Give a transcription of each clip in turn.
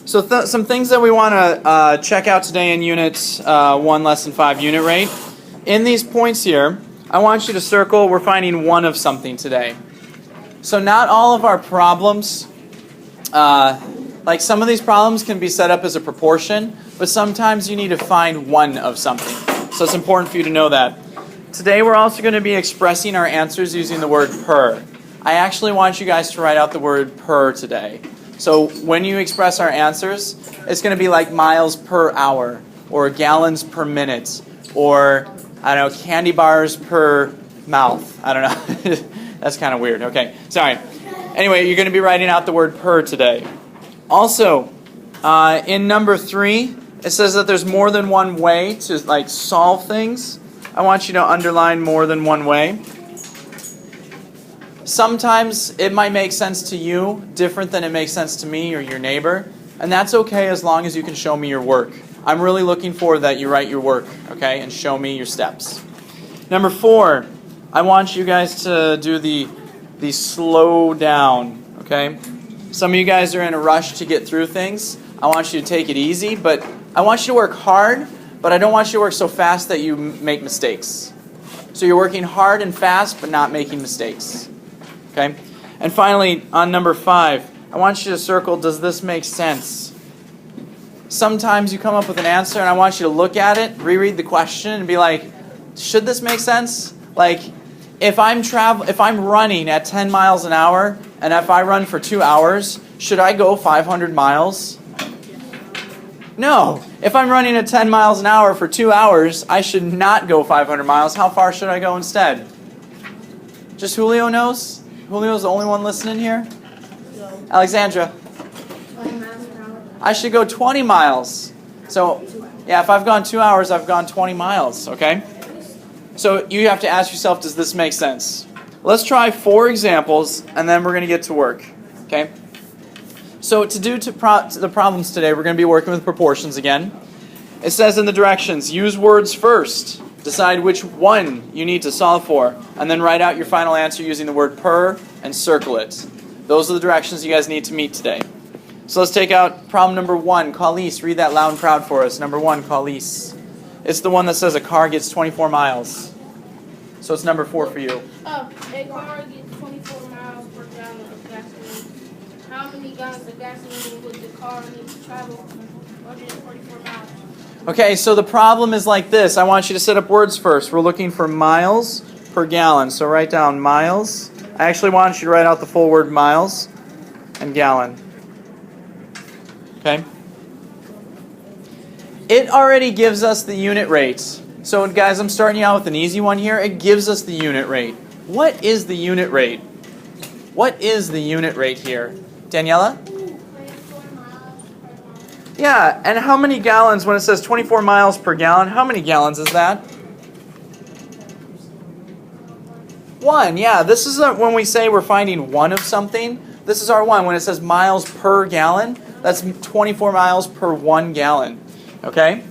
So some things that we want to check out today in Unit 1, Lesson 5, Unit Rate. In these points here, I want you to circle, we're finding one of something today. So not all of our problems, like some of these problems can be set up as a proportion, but sometimes you need to find one of something. So it's important for you to know that. Today we're also going to be expressing our answers using the word per. I actually want you guys to write out the word per today. So when you express our answers, it's going to be like miles per hour, or gallons per minute, or, I don't know, candy bars per mouth. I don't know. That's kind of weird. Okay, sorry. Anyway, you're going to be writing out the word per today. Also, in number 3, it says that there's more than one way to solve things. I want you to underline more than one way. Sometimes it might make sense to you different than it makes sense to me or your neighbor, and that's okay as long as you can show me your work. I'm really looking for that you write your work, okay, and show me your steps. Number 4, I want you guys to do the slow down, okay? Some of you guys are in a rush to get through things. I want you to take it easy, but I want you to work hard, but I don't want you to work so fast that you make mistakes. So you're working hard and fast, but not making mistakes. Okay? And finally, on number 5, I want you to circle, does this make sense? Sometimes you come up with an answer and I want you to look at it, reread the question, and be like, should this make sense? Like, if I'm running at 10 miles an hour, and if I run for 2 hours, should I go 500 miles? No. If I'm running at 10 miles an hour for 2 hours, I should not go 500 miles. How far should I go instead? Just Julio knows? Julio's the only one listening here? No. Alexandra? 20 miles per hour. I should go 20 miles. So, yeah, if I've gone 2 hours, I've gone 20 miles, okay? So you have to ask yourself, does this make sense? Let's try 4 examples, and then we're going to get to work, okay? So to do the problems today, we're going to be working with proportions again. It says in the directions, use words first. Decide which one you need to solve for, and then write out your final answer using the word per and circle it. Those are the directions you guys need to meet today. So let's take out problem number 1. Khalees, read that loud and proud for us. Number 1, Khalees. It's the one that says a car gets 24 miles. So it's number 4 for you. A car gets 24 miles per gallon of gasoline. How many gallons of gasoline would the car need to travel 144 miles? Okay, so the problem is like this. I want you to set up words first. We're looking for miles per gallon. So write down miles. I actually want you to write out the full word miles and gallon. Okay? It already gives us the unit rate. So guys, I'm starting you out with an easy one here. It gives us the unit rate. What is the unit rate? What is the unit rate here? Daniela? Yeah, and how many gallons, when it says 24 miles per gallon, how many gallons is that? 1, yeah. This is when we say we're finding one of something. This is our 1. When it says miles per gallon, that's 24 miles per 1 gallon. Okay?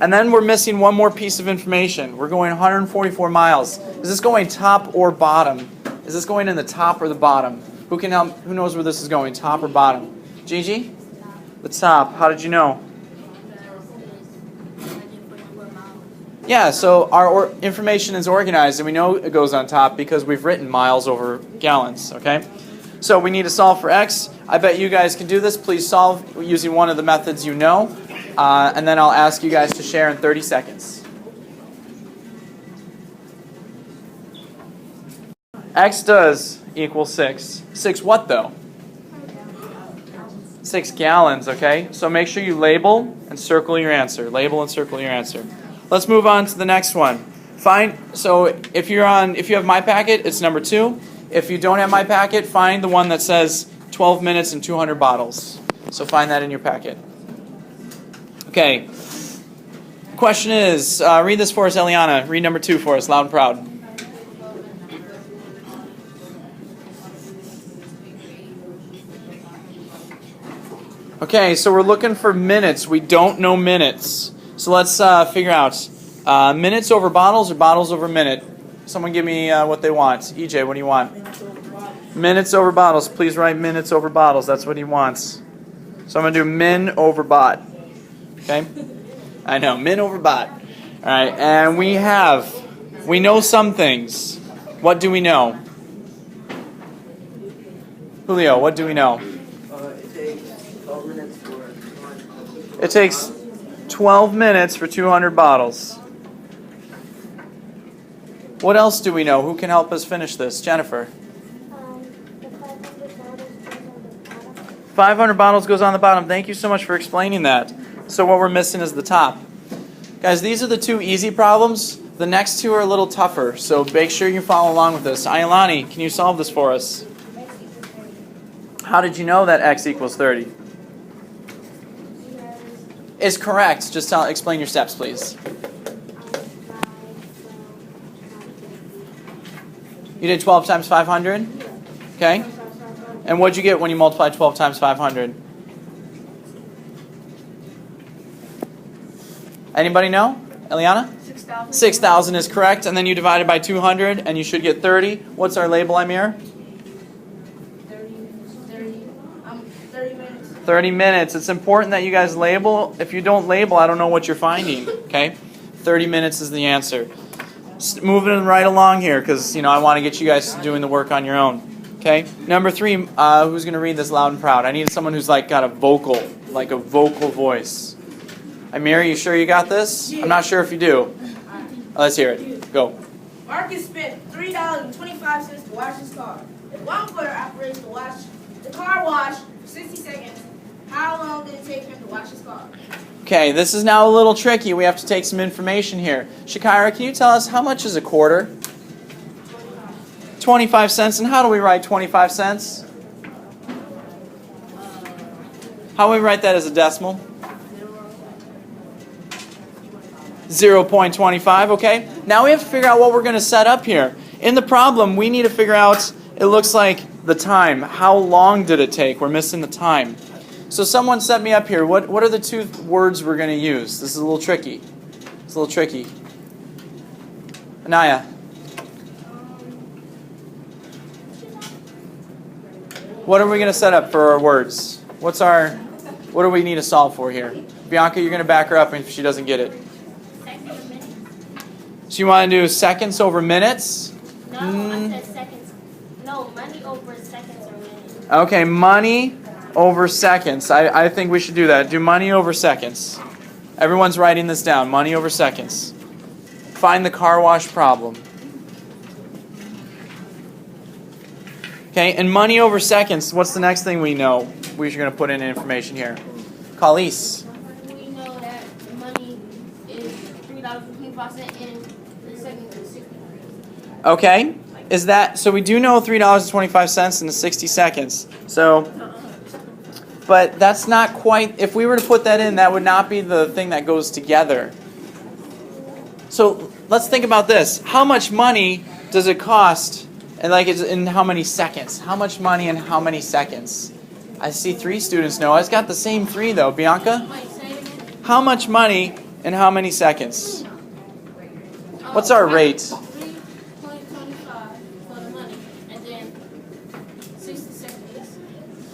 And then we're missing one more piece of information. We're going 144 miles. Is this going top or bottom? Is this going in the top or the bottom? Who can help? Who knows where this is going, top or bottom? Gigi? The top. How did you know? Yeah, so our information is organized, and we know it goes on top because we've written miles over gallons, okay? So we need to solve for x. I bet you guys can do this. Please solve using one of the methods you know, and then I'll ask you guys to share in 30 seconds. X does equal 6. 6 what, though? 6 gallons, okay? So make sure you label and circle your answer. Label and circle your answer. Let's move on to the next one. So if you have my packet, it's number 2. If you don't have my packet, find the one that says 12 minutes and 200 bottles. So find that in your packet. Okay. Question is, read this for us, Eliana. Read number 2 for us, loud and proud. Okay, so we're looking for minutes. We don't know minutes. So let's figure out minutes over bottles or bottles over minute. Someone give me what they want. EJ, what do you want? Minutes over bottles. Please write minutes over bottles. That's what he wants. So I'm going to do min over bot. Okay? I know, min over bot. All right, and we know some things. What do we know? Julio, what do we know? It takes 12 minutes for 200 bottles. It takes 12 minutes for 200 bottles. What else do we know? Who can help us finish this? Jennifer. The 500 bottles goes on the bottom. 500 bottles goes on the bottom. Thank you so much for explaining that. So what we're missing is the top. Guys, these are the two easy problems. The next two are a little tougher, so make sure you follow along with this. Ayalani, can you solve this for us? How did you know that x equals 30? Is correct. Just explain your steps, please. You did 12 times 500? Okay. And what'd you get when you multiplied 12 times 500? Anybody know? Eliana? 6,000. 6,000 is correct. And then you divide it by 200 and you should get 30. What's our label, Amir? 30 minutes. 30 minutes. It's important that you guys label. If you don't label, I don't know what you're finding. Okay? 30 minutes is the answer. Moving right along here because, I want to get you guys doing the work on your own. Okay? Number 3, who's going to read this loud and proud? I need someone who's got a vocal voice. Amir, you sure you got this? I'm not sure if you do. Let's hear it. Go. Marcus spent $3.25 to wash his car. If one quarter operates the car wash for 60 seconds, how long did it take him to wash his car? Okay, this is now a little tricky. We have to take some information here. Shakira, can you tell us how much is a quarter? 25 cents. And how do we write 25 cents? How do we write that as a decimal? 0.25, okay? Now we have to figure out what we're going to set up here. In the problem, we need to figure out, it looks like, the time. How long did it take? We're missing the time. So someone set me up here. What are the two words we're going to use? This is a little tricky. It's a little tricky. Anaya. What are we going to set up for our words? What do we need to solve for here? Bianca, you're going to back her up if she doesn't get it. So you want to do seconds over minutes? No, I said seconds. No, money over seconds or minutes. Okay, money over seconds. I think we should do that. Do money over seconds. Everyone's writing this down. Money over seconds. Find the car wash problem. Okay, and money over seconds. What's the next thing we know? We're going to put in information here. Khalees. We know that money is $3.25 and the second is 60. Okay, so we do know $3.25 in the 60 seconds. But that's not quite, if we were to put that in, that would not be the thing that goes together. So let's think about this. How much money does it cost, and in how many seconds? How much money in how many seconds? I see 3 students know. I've got the same 3 though. Bianca? Wait, say it again. How much money in how many seconds? What's our rate? 3.25 for the money, and then 60 seconds.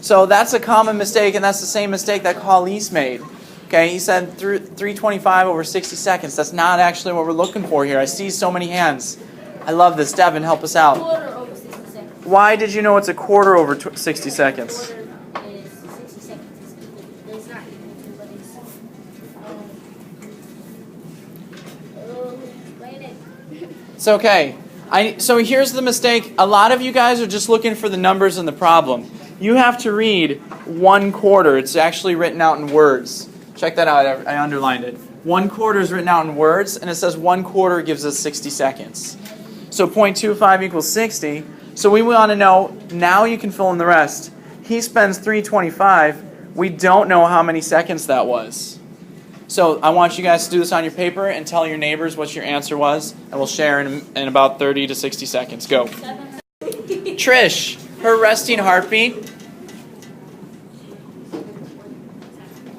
So that's a common mistake, and that's the same mistake that Khalees made. Okay, he said 325 over 60 seconds. That's not actually what we're looking for here. I see so many hands. I love this. Devin, help us out. Quarter over 60 seconds. Why did you know it's a quarter over 60 seconds? Quarter is 60 seconds. It's not equal to, but it's. Explain it. It's okay. So here's the mistake. A lot of you guys are just looking for the numbers in the problem. You have to read 1/4. It's actually written out in words. Check that out. I underlined it. 1/4 is written out in words, and it says 1/4 gives us 60 seconds. So 0.25 equals 60. So we want to know, now you can fill in the rest. He spends $3.25. We don't know how many seconds that was. So I want you guys to do this on your paper and tell your neighbors what your answer was, and we'll share in about 30 to 60 seconds. Go. Trish, her resting heartbeat.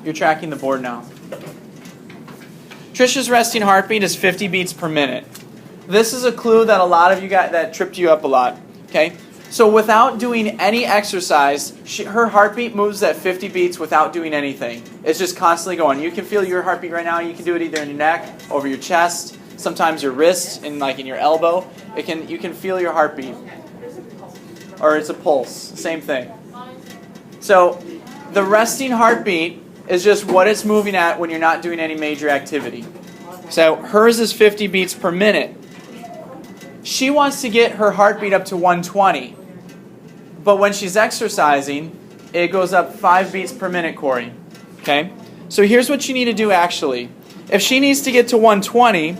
You're tracking the board now. Trish's resting heartbeat is 50 beats per minute. This is a clue that a lot of you got that tripped you up a lot. Okay? So without doing any exercise, her heartbeat moves at 50 beats without doing anything. It's just constantly going. You can feel your heartbeat right now. You can do it either in your neck, over your chest, sometimes your wrist, and like in your elbow. You can feel your heartbeat. Or it's a pulse. Same thing. So the resting heartbeat is just what it's moving at when you're not doing any major activity. So hers is 50 beats per minute. She wants to get her heartbeat up to 120. But when she's exercising, it goes up 5 beats per minute, Corey. Okay? So here's what you need to do actually. If she needs to get to 120,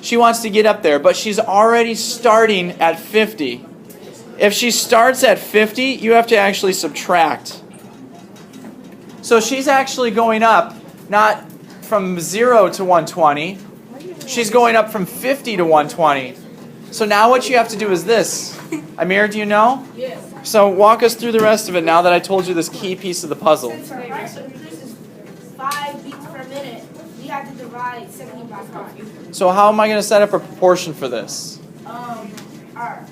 she wants to get up there, but she's already starting at 50. If she starts at 50, you have to actually subtract. So she's actually going up not from 0 to 120. She's going up from 50 to 120. So now what you have to do is this. Amir, do you know? Yes. So walk us through the rest of it now that I told you this key piece of the puzzle. Since our heart increases 5 beats per minute, we have to divide 70 by 5. So how am I going to set up a proportion for this? R.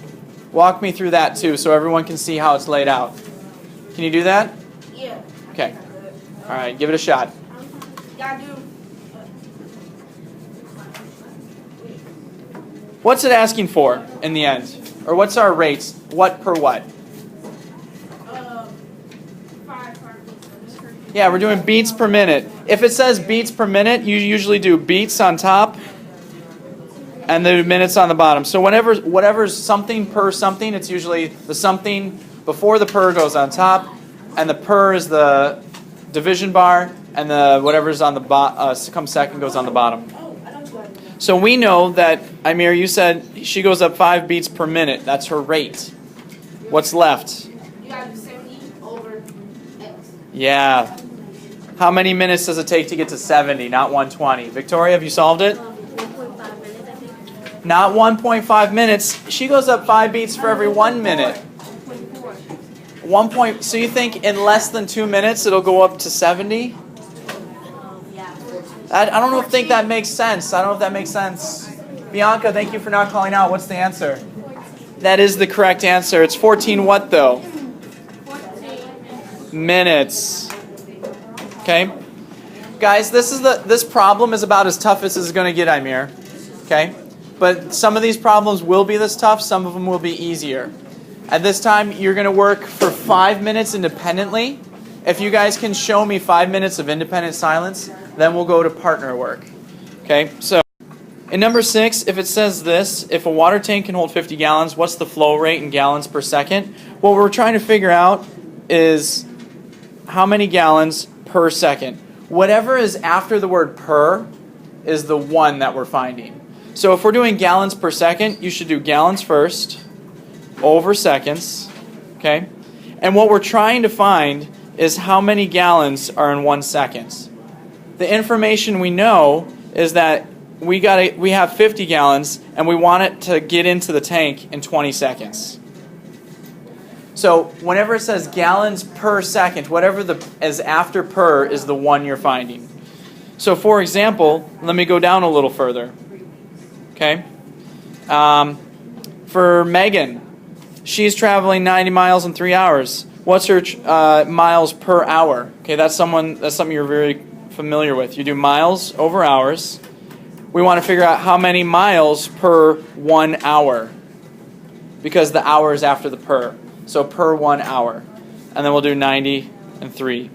Walk me through that too so everyone can see how it's laid out. Can you do that? Yeah. Okay. All right, give it a shot. You gotta do. What's it asking for in the end? Or what's our rates? What per what? 5 heartbeats. Yeah, we're doing beats per minute. If it says beats per minute, you usually do beats on top and the minutes on the bottom. So whatever's something per something, it's usually the something before the per goes on top, and the per is the division bar, and the whatever's on the come second goes on the bottom. So we know that, Amir, you said she goes up 5 beats per minute. That's her rate. What's left? You gotta do 70 over X. Yeah. How many minutes does it take to get to 70, not 120? Victoria, have you solved it? 1.5 minutes, I think. Not 1.5 minutes. She goes up 5 beats for every 1 minute. 0.4. So you think in less than 2 minutes it'll go up to 70? Yeah. I don't think that makes sense. I don't know if that makes sense. Bianca, thank you for not calling out. What's the answer? That is the correct answer. It's 14 what though? Minutes. Okay? Guys, this problem is about as tough as it's going to get, Amir. Okay? But some of these problems will be this tough, some of them will be easier. At this time, you're going to work for 5 minutes independently. If you guys can show me 5 minutes of independent silence, then we'll go to partner work. Okay? So, in number 6, if it says this, if a water tank can hold 50 gallons, what's the flow rate in gallons per second? What we're trying to figure out is how many gallons per second. Whatever is after the word per is the one that we're finding. So if we're doing gallons per second, you should do gallons first, over seconds, okay? And what we're trying to find is how many gallons are in 1 second. The information we know is that we have 50 gallons and we want it to get into the tank in 20 seconds. So whenever it says gallons per second, whatever is after per is the one you're finding. So for example, let me go down a little further. Okay? For Megan, she's traveling 90 miles in 3 hours. What's her miles per hour? Okay, that's something you're very familiar with. You do miles over hours. We want to figure out how many miles per 1 hour, because the hour is after the per. So per 1 hour. And then we'll do 90 and 3.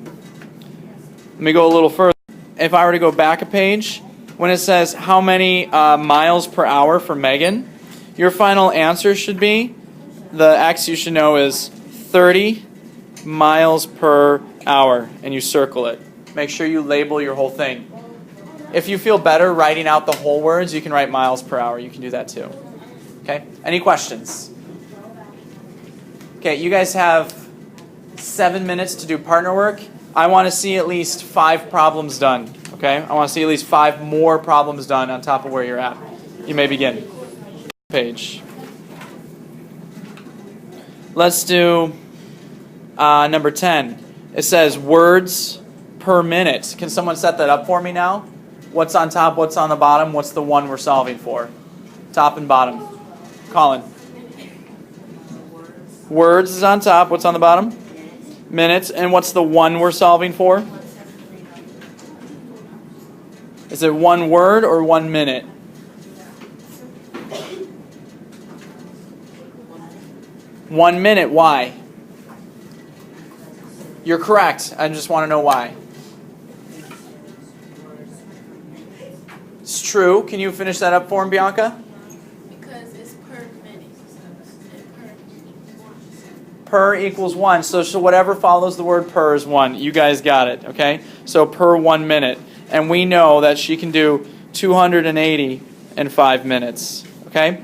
Let me go a little further. If I were to go back a page, when it says how many miles per hour for Megan, your final answer should be, the X you should know is 30 miles per hour, and you circle it. Make sure you label your whole thing. If you feel better writing out the whole words, you can write miles per hour. You can do that too. Okay? Any questions? Okay, you guys have 7 minutes to do partner work. I want to see at least 5 problems done. Okay? I want to see at least 5 more problems done on top of where you're at. You may begin. Page. Let's do number 10. It says words per minute. Can someone set that up for me now? What's on top, what's on the bottom, what's the one we're solving for? Top and bottom. Colin. Words is on top. What's on the bottom? Minutes. And what's the one we're solving for? Is it one word or 1 minute? One minute. Why? You're correct. I just want to know why. It's true. Can you finish that up for him, Bianca? Because it's per minute. Per equals 1. So whatever follows the word per is 1. You guys got it, okay? So per 1 minute. And we know that she can do 280 in 5 minutes, okay?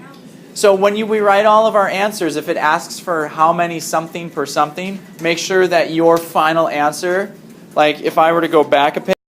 So when we write all of our answers, if it asks for how many something per something, make sure that your final answer, like if I were to go back a page,